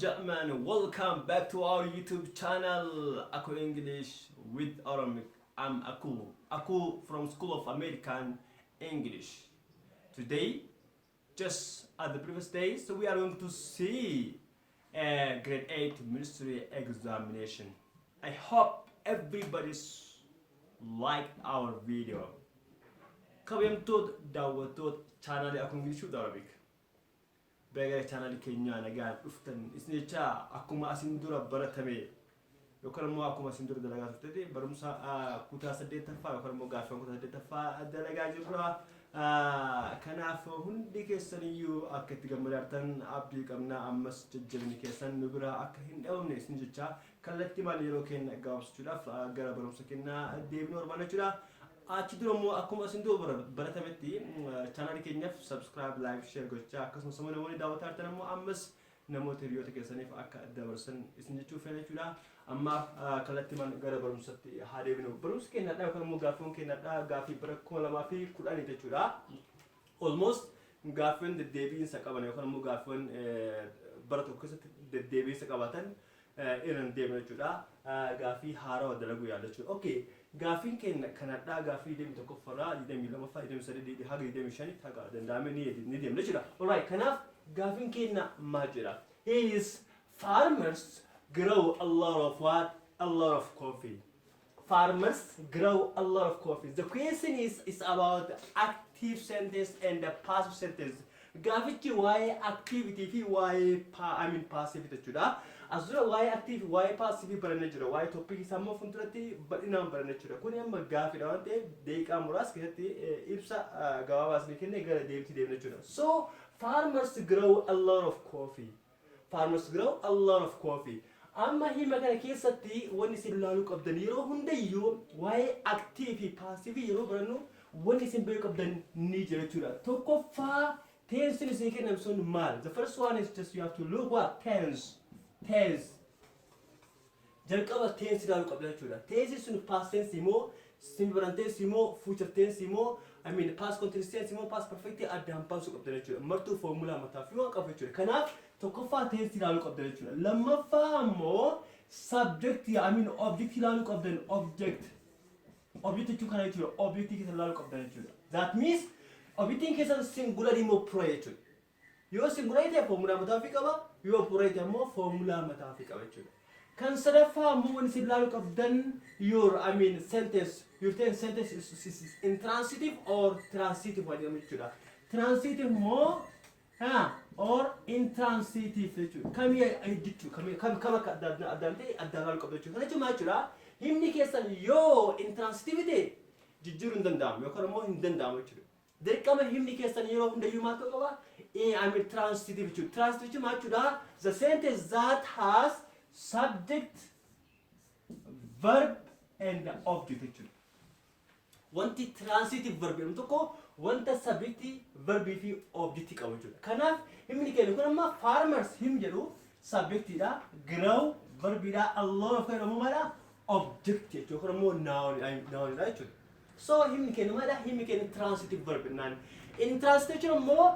gentlemen, welcome back to our YouTube channel, Aku English with Aramik. I'm Aku from School of American English. Today, just as the previous day, so we are going to see a grade 8 ministry examination. I hope everybody's liked our video. Kabiyamtoota daawwattoota channel Aku English with Arabic. Beggar channel Kenya nagaan dhuftan isin jecha akkuma asin dura baratame yookaan immoo akkuma asin dura dalagaa turte barumsa kutaa 8ffaa yookaan immoo gaaffii kutaa 8ffaa dalagaa jirra. Kanaaf hundi keessan iyyuu akka itti gammadartan abdii qabna. Ammas jajjabni keessan nu bira akka hin dhawne isin jecha kallattii maal yeroo kenna gaabsuudhaaf gara barumsa kennaa deebinu barbaannachuudha. Achidromo akkuma asin dura baratametti channel keenyaaf subscribe, like, share gochaa akkasumas namoonni daawwataa ammoo ammas namoota hiriyoota keessaniif akka dabarsan isin jechuu fedhachuudha. Amma kallattii maal gara barumsatti haa deebinu. Barumsa keenyadha yookaan immoo gaaffiin keenyadha gaaffii bara 2010 jechuudha. Almost gaaffiin deddeebiinsa qaban yookaan immoo gaaffiin bara tokko keessatti deddeebiinsa qabatan irin deemna jechuudha. Gaaffii haaraa dalaguu yaala jechuudha. Okay. Gaaffiin keenya kanadha gaaffii deemni tokko farraa 22ffaa 23 haga 25 haga danda'ame ni deemna jechuudha. Alright, kanaaf gaaffiin keenya maal jedha? Is farmers grow a lot of what? A lot of coffee. Farmers grow a lot of coffee. The question is about active sentence and the passive sentence. Gaaffichi waa'ee activity fi waa'ee passive jechuudha. Azura waa'ee active waa'ee passive baranna jira. Waa'ee topic sammoo funduratti bal'inaan baranna jira. Kun amma gaaffiidha waan ta'eef daqiiqaa muraasa keessatti ibsa gabaabaasni kenne gara deemti deemna jira. So farmers grow a lot of coffee. Farmers grow a lot of coffee. Amma hima kana keessatti wanni isin ilaaluu qabdan yeroo hundayyuu waa'ee active fi passive yeroo barannu wanni isin beekuu qabdan ni jira jechuudha. Tokkoffaa tense isin kennan sun maal? The first one is just you have to look what tense. Tense. Jalqaba tense ilaaluu qabda jechuudha. Tense sun past tense immoo, simple tense immoo, future tense immoo, past continuous tense immoo, past perfect addaan baasuu qabda jechuudha. Martuu formula mataa fi waan qabu jechuudha. Kanaaf tokkoffaa tense ilaaluu qabda jechuudha. Lammaffaa immoo subject object ilaaluu qabdan object. Object jechuun kana jechuudha. Object keessa ilaaluu qabda jechuudha. That means objectiin keessa singular immoo plural jechuudha. Yoo singular ta'e formula mataa fi qaba. Yoo plural ta'e immoo formula mataa fi qaba jechuudha. Kan sadaffaa immoo wanni isin ilaaluu qabdan your sentence. Your sentence is intransitive or transitive jedhamu jechuudha. Transitive immoo or intransitive jechuudha. Kamii jechuudha. Kam akka addaan ta'e addaan ilaaluu qabda jechuudha. Kana jechuun maal jechuudha? Himni keessan yoo intransitive ta'e jijjiiruu hin danda'amu yookaan immoo hin danda'amu jechuudha. Dirqama himni keessan yeroo hundayyuu maal ta'uu qaba? Transitive jechuudha. Transitive jechuun maal jechuudha? The sentence that has subject, verb and object jechuudha. Wanti transitive verb jedhamu tokko wanta subject, verb fi object qabu jechuudha. Kanaaf himni keenya kun amma farmers him jedhu subjectidha, grow verbidha, a lot of jedhamu object jechuudha. Yookaan immoo nounidha jechuudha. So himni keenya maadha? Himni keenya transitive verb naan. Intransitive jechuun immoo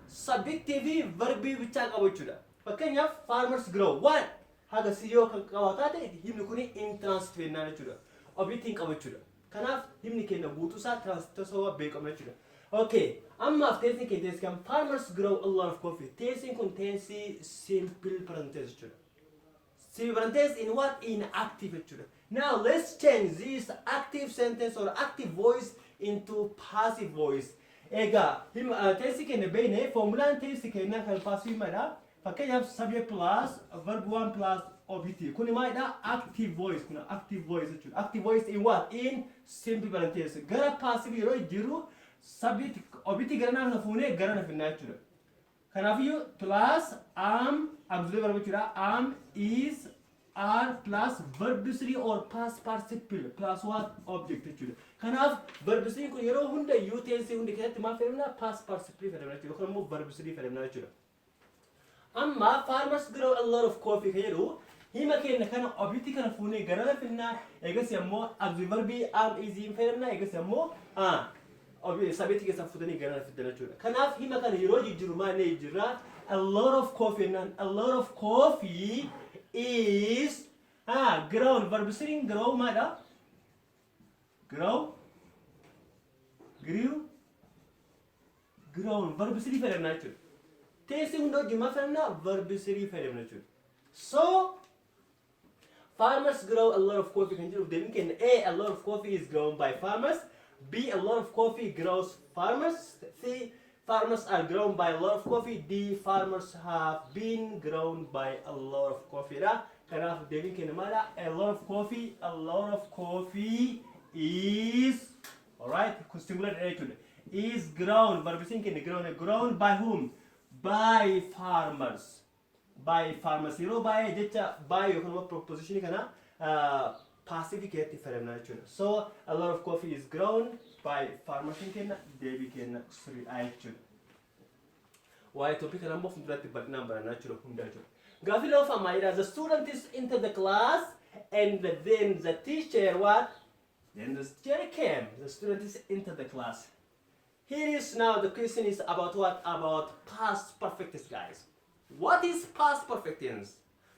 subjective verbi bichaa qabu jechuudha. Fakkeenyaaf farmers grow what? Haga siyoo kan qabataa ta'e himni kun intransitive naan jechuudha. Objectiin qabu jechuudha. Kanaaf himni keenya guutuusaa transitive soo beekama jechuudha. Okay, ammaaf tense keenya tense kan farmers grow a lot of coffee. Tense kun tense simple present tense jechuudha. Simple present tense in what? In active jechuudha. Now let's change this active sentence or active voice into passive voice. Ega, tense keenya beekne formulaan tense keenya kan passive maadha. Fakkeenyaaf subject plus verb 1 plus object. Kuni maadha? Active voice. Kuna active voice jechuudha. Active voice in what? In simple present tense. Gara passive yeroo jiru subject object gara na fuune gara na finna jechuudha. Kanaafiyyuu plus am auxiliary verb jechuudha. Am, is, are plus verb 3 or past participle plus what? Object jechuudha. Kanaaf verb 3 kun yeroo hundayyuu tense hundi keessatti maal fayyadamna? Past participle fayyadamna jechuudha. Yookaan immoo verb 3 fayyadamna jechuudha. Amma farmers grow a lot of coffee kan jedhu hima keenya kana object kana fuunee gara na finna eegas immoo auxiliary verb am, is fayyadamna eegas immoo subject keessa fuutanii gara na fiddan jechuudha. Kanaaf hima kana yeroo jijjiiru maal jijjiirra a lot of coffee and a lot of coffee is grown. Verb sitting grow mada. Grow. Grew. Grown. Verb sitting for nature. Tasting no juma fana verb sitting for nature. So farmers grow a lot of coffee. Can A lot of coffee is grown by farmers. B a lot of coffee grows farmers. C farmers are grown by a lot of coffee. D farmers have been grown by a lot of coffee. Kanaf Devin Kenamada, a lot of coffee is alright, singular attitude is grown. Verb can grown by whom? By farmers. By farmers. You know by you can proposition kana passive different nature. So a lot of coffee is grown by farmers in Devi can attitude. Why topic number from but number natural hundred. Gavilo Famaira, the student is into the class and then the teacher what? Then the teacher came. The student is into the class. Here is now the question is about what? About past perfect tense, guys. What is past perfect tense?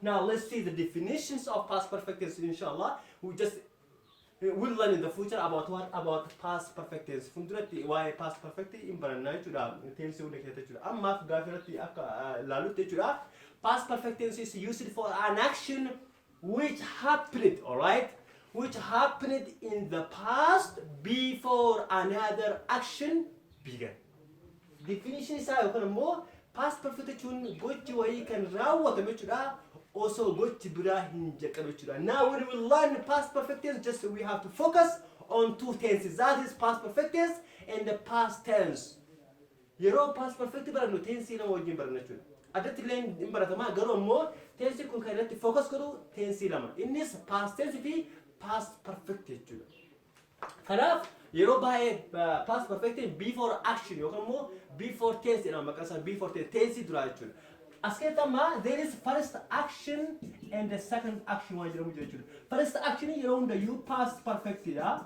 Now let's see the definitions of past perfect tense, inshallah. We'll learn in the future about what? About past perfect tense. Why past perfect in Baranai tense amma gafirati lalute past perfect tense is used for an action which happened, alright? Which happened in the past before another action began. Definition is more past perfect tense gochi way can rawata also gochi bira hinjaka. Now when we learn past perfect tense, just we have to focus on two tenses. That is past perfect tense and the past tense. Yero past perfect barano tense na wajin baranachu. Adat len imbaratama garo mo tense kun kairati focus karo tense lama. In this past tense fi past perfect tense. Karaf yero by past perfect tense before action yokamu before tense na makasa before tense durachu. Asketama there is first action and the second action wa jiramu jirachu. First action yero the you past perfect ya.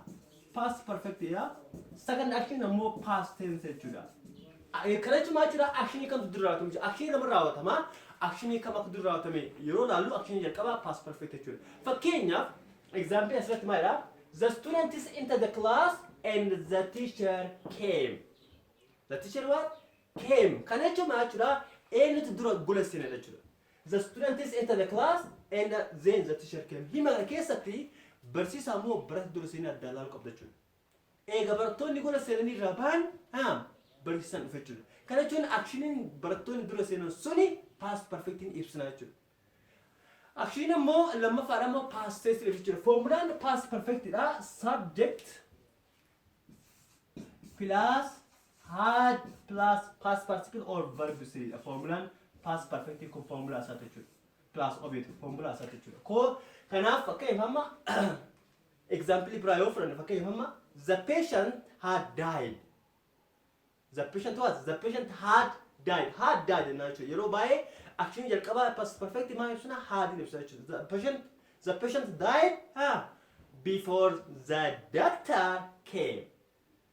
Past perfect ya. Second action na more past tense chuda. Kalechu machura action kam duratum. Action nam rawatama. Action kam akduratame. Yero lalu action yakaba past perfect chuda. For Kenya example asrat maira. The student is into the class and the teacher came. The teacher what? Came. Kalechu machura ain't dura gulasina lecture. The student is into the class and then the teacher came. Hima kesati bersisa mo berat durasina dalal qabdachun. Gabartoni gulasina ni raban bersisan fechun. Kana chun actionin beratoni durasina suni past perfect in ibsanachu. Action mo lama faramo past tense fechun. Formula past perfect subject plus had plus past participle or verb series. A formula past perfect ko formula sa teacher plus object formula sa teacher. Ko kana fakay mama example prior friend fakay mama the patient had died. The patient was the patient had died. Had died in nature. You know by action yalkaba past perfect ma yusuna had in the patient died before the doctor came.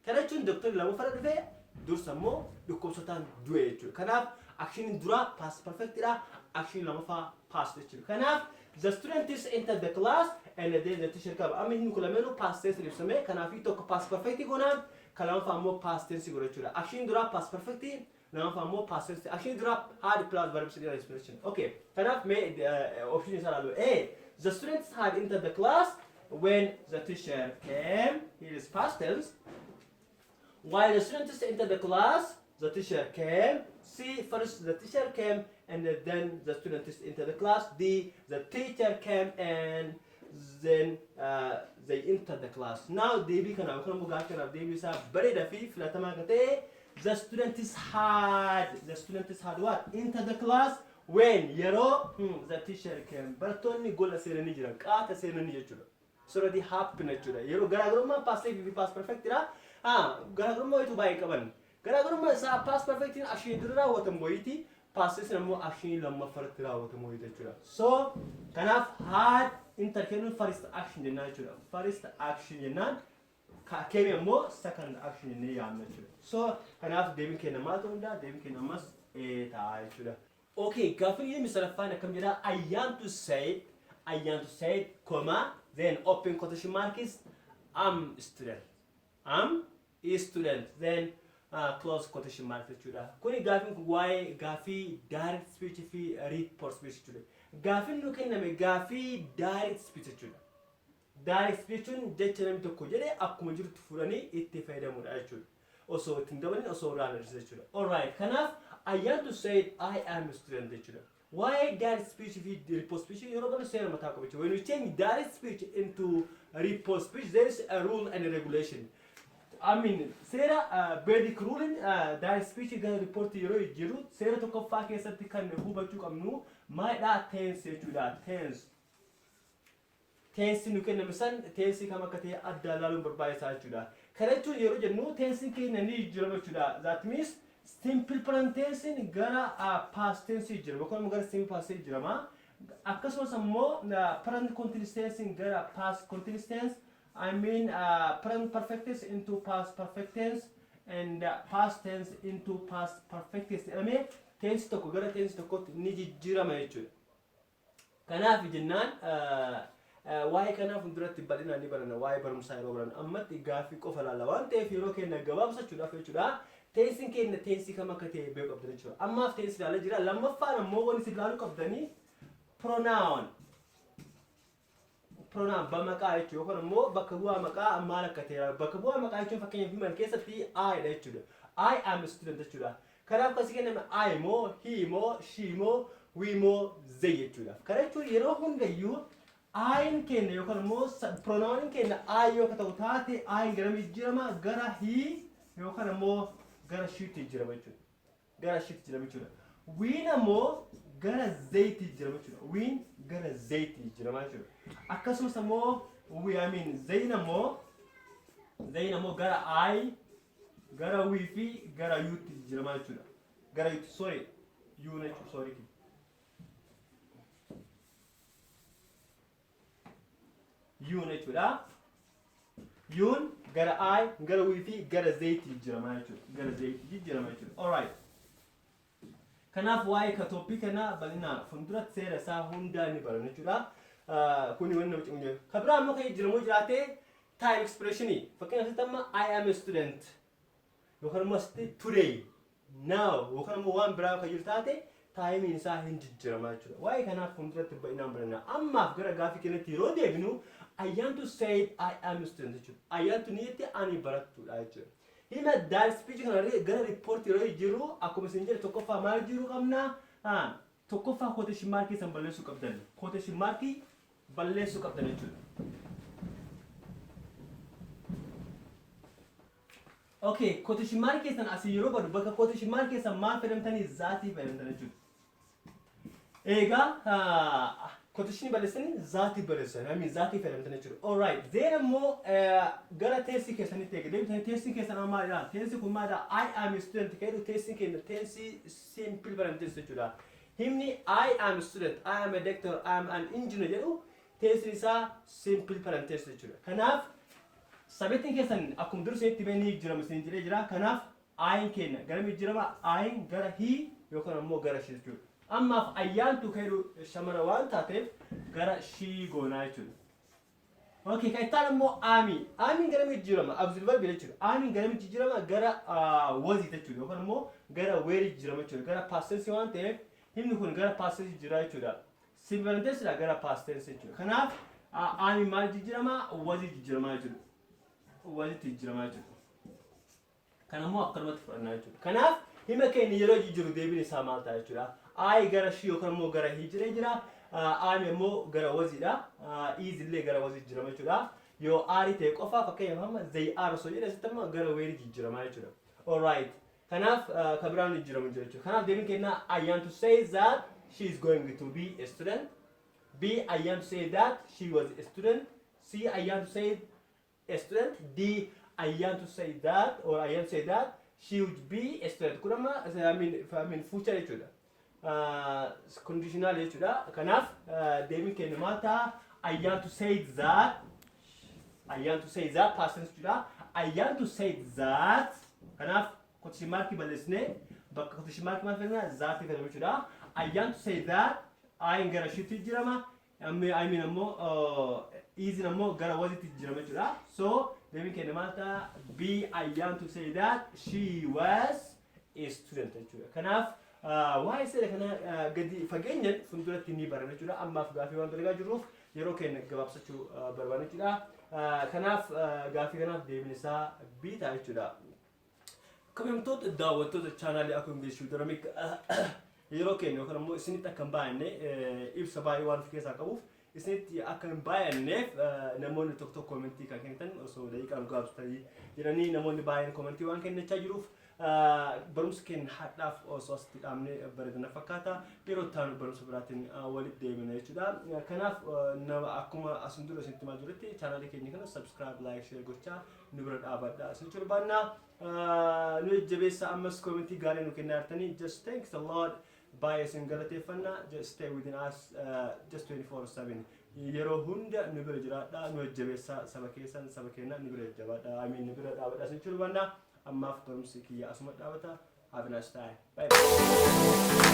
Kana chun doctor lamu farad fe dursamo dukkosatan duechu. Kanaf action dura past perfect ira action lamafa past teacher. Kanaf the student is entered the class and then the teacher come. Amin kulameno past tense lifsame kanafi to past perfect gona kalamafa mo past tense gorechura. Action dura past perfect lamafa mo past tense. Action dura had plus verb series expression. Okay. Kanaf me option is A. The students had entered the class when the teacher came. Here is past tense. While the students entered the class, the teacher came. C, first the teacher came and then the students entered the class. D, the teacher came and then they entered the class. Now, DB can have very the fifth. The students had what? Entered the class when the teacher came. But only gola serenijiran, kata serenijiran. So already happened. Yero garagroma past perfect. Garagroma itu baik kawan. Garagroma sa past perfect in action dura watam goiti past is namu action lamma fartira watam goiti chura. So kanaf had interchange first action in nature. First action in nan came mo second action in ya nature. So kanaf demi kenamato unda demi kenamas ta'a jechuudha. Okay, gaaffiin inni sadaffaan akkam jedha I want to say comma then open quotation marks I'm student. I'm a student then close quotation marks jechuudha. Kuni gaaffiin kun waa'ee gaaffii direct speech fi report speech jechuudha. Gaaffiin nu kenname gaaffii direct speech jechuudha. Direct speechuun jecha namni tokko jedhee akkuma jirutti fudhanii itti fayyadamuudha jechuudha. Osoo ittiin dabalin osoo irraan hir'isa jechuudha. Alright, kanaaf I want to say I am a student jechuudha. Why direct speech fi report speech yeroo baay'ee seera mataa qabu jechuudha. When you change direct speech into report speech there is a rule and a regulation. I mean, seera basic rule direct speech gara report yeroo jiru seera tokkoffaa keessatti kan hubachuu qabnu maalidha tense jechuudha. Tense nu kenname san tense kam akka ta'e adda ilaaluun barbaachisaa jechuudha. Kana jechuun yeroo jennu tense keenya ni jijjiirama jechuudha. That means simple present tense gara past tense jijjiirama. Yookaan gara simple past tense jijjiirama. Akkasumas immoo present continuous tense gara past continuous tense. I mean present perfect tense into past perfect tense and past tense into past perfect tense. Jedhamee tense tokko gara tense tokkotti ni jijjiirama jechuudha. Kanaaf jennaan waa'ee kanaaf hunduratti bal'inaan ni barana waa'ee barumsaa yeroo baran ammatti gaaffii qofa laalla waan ta'eef yeroo keenya gabaabsachuudhaaf jechuudha. Tensiin keenya tensii kam akka ta'e beekuu qabdan jechuudha. Ammaaf tensii ilaalaa jira. Lammaffaan ammoo wanti isin ilaaluu qabdanii pronoun bamaqaa jechuudha. Yookaan ammoo bakka bu'aa maqaa maal akka ta'e bakka bu'aa maqaa jechuun fakkeenyaaf himan keessatti I dha jechuudha. I am a student jechuudha. Kanaaf kasi kenname I moo, he moo, she moo, we moo, they jechuudha. Kana jechuun yeroo hundayyuu Ayin kenna yookaan immoo pronounin kenna I yoo ta'u taate I gara jijjiirama gara he yookaan immoo gara sheetti jijjiirama jechuudha. Gara sheetti jijjiirama jechuudha. Win ammoo gara zayiti jijjiirama jechuudha. Win gara zayiti jijjiirama jechuudha. Akkasumas ammoo zayin ammoo gara I gara we fi gara youtti jijjiirama jechuudha. Gara youtti sorry you jechuudha sorry. Yun jechuudha. Yun gara I gara we fi gara zayiti jijjiirama jechuudha. Gara zayiti jijjiirama jechuudha. Alright. Kanaaf waa'ee ka topic kana bal'inaan fuulduratti seera isaa hundaa ni baran jechuudha. Kuni wanni nama cimjee. Ka biraa ammoo kan jijjiiramu jiraate time expression. Fakkeenyaaf amma I am a student. Yookaan ammoo today, now yookaan ammoo waan biraa kan jiru taate time isaa hin jijjiirama jechuudha. Waa'ee kanaaf fuulduratti bal'inaan baranna. Ammaaf gara gaaffii keenyatti yeroo deebinu I want to say I am a student jechuudha. I want to niitti ani barattuudha jechuudha. Hima direct speech kana gara report yeroo jiru akkuma isin jedhe tokkoffaa maal jiru qabna? Tokkoffaa quotation mark san balleessuu qabdan. Quotation mark balleessuu qabdan jechuudha. Okay, quotation mark san asii yeroo badu bakka quotation mark san maal fayyadamtanii zaatii fayyadamtan jechuudha. Egaa quotation balleessanii zaatii balleessan. I mean zaatii fayyadamtan jechuudha. Alright. Then ammoo gara teessii keessanitti eegdee teessii keessan amma maalidha? Teessii kun maalidha? I am a student jedhu teessii keenya teessii simple fayyadamtan jechuudha. Himni I am a student, I am a doctor, I am an engineer jedhu teessii isaa simple fayyadamtan jechuudha. Kanaaf sabettiin keessan akkuma dursanitti beenii jirama isin jedhee jira. Kanaaf I keenya gara mijjirama I gara he yookaan ammoo gara she jechuudha. Ammaaf ayyaantu kairu shamara waan taateef gara she goonaa jechuudha. Okay, kan itti ammoo ami gara mijjirama auxiliary verb jechuudha. Ami gara mijjirama gara was jechuudha yookaan ammoo gara where jijjirama jechuudha. Gara past tense waan ta'eef himni kun gara past tense jira jechuudha. Simple tense gara past tense jechuudha. Kanaaf ami maal jijjirama was jijjirama jechuudha. Was jijjirama jechuudha. Kanammoo akkanumatti fudhannaa jechuudha. Kanaaf hima keenya yeroo jijjiiru deebiin isaa maal ta'a jechuudha. I gara she yookaan ammoo gara he jira. Ami ammoo gara waziidha. Is illee gara wazii jijjiirama jechuudha. Yoo ari ta'e qofa fakkeenyaaf amma they are osoo jedhe asitti ammoo gara where jijjiirama jechuudha. Alright. Kanaaf ka biraan jijjiiramu jira jechuudha. Kanaaf deebiin keenya I want to say that she is going to be a student. B I want to say that she was a student. C I want to say a student. D I want to say that or I want to say that she would be a student. Kunama I mean future jechuudha. Conditional jechuudha. Kanaaf deebiin keenya maal ta'a? I want to say that past tense jechuudha. I want to say that kanaaf quotation mark balleessine bakka quotation mark maal fedhina zaati fedhamu jechuudha. I want to say that ayin gara shitti jirama. I mean ammoo easy ammoo gara wasitti jirama jechuudha. So deebiin keenya maal ta'a? B I want to say that she was a student jechuudha. Kanaaf waa'ee seera kana gadi fageenyaan fuulduratti ni barana jechuudha. Ammaaf gaafii waan dalagaa jirruuf yeroo keenya gabaabsachuu barbaanna jechuudha. Kanaaf gaafii kanaaf deebiin isaa B ta'a jechuudha. Kabajamtoota daawwattoota chaanaalii Akoo Ingilish with Oromik yeroo keenya yookaan immoo isinitti akka hin baay'anne ibsa baay'ee waan of keessaa qabuuf isinitti akka hin baay'anneef namoonni tokko tokko koomentii kan kennitan osoo daqiiqaan gabaabsatanii jiranii namoonni baay'een koomentii waan kennachaa jiruuf barumsa keenya hadhaaf osoo asitti dhaabne bareedina fakkaata yeroo taanu barumsa biraatiin walitti deemina jechuudha. Kanaaf nama akkuma asin dura isinitti himaa jirutti chaanaalii keenya kana subscribe like share gochaa nu bira dhaabadha isinitti barbaanna. Nu jabeessa ammas koomentii gaarii nu kennaa jirtanii just thanks a lot. Baay'ee isin galateeffanna. Just stay within us just 24/7. Yeroo hunda nu bira jiraadha. Nu jabeessa saba keessan saba keenya nu bira jabaadha. I mean nu bira dhaabadha isinitti barbaanna. Ammaaf barumsi kiyya asuma dhaabata. Have a nice time. Bye bye.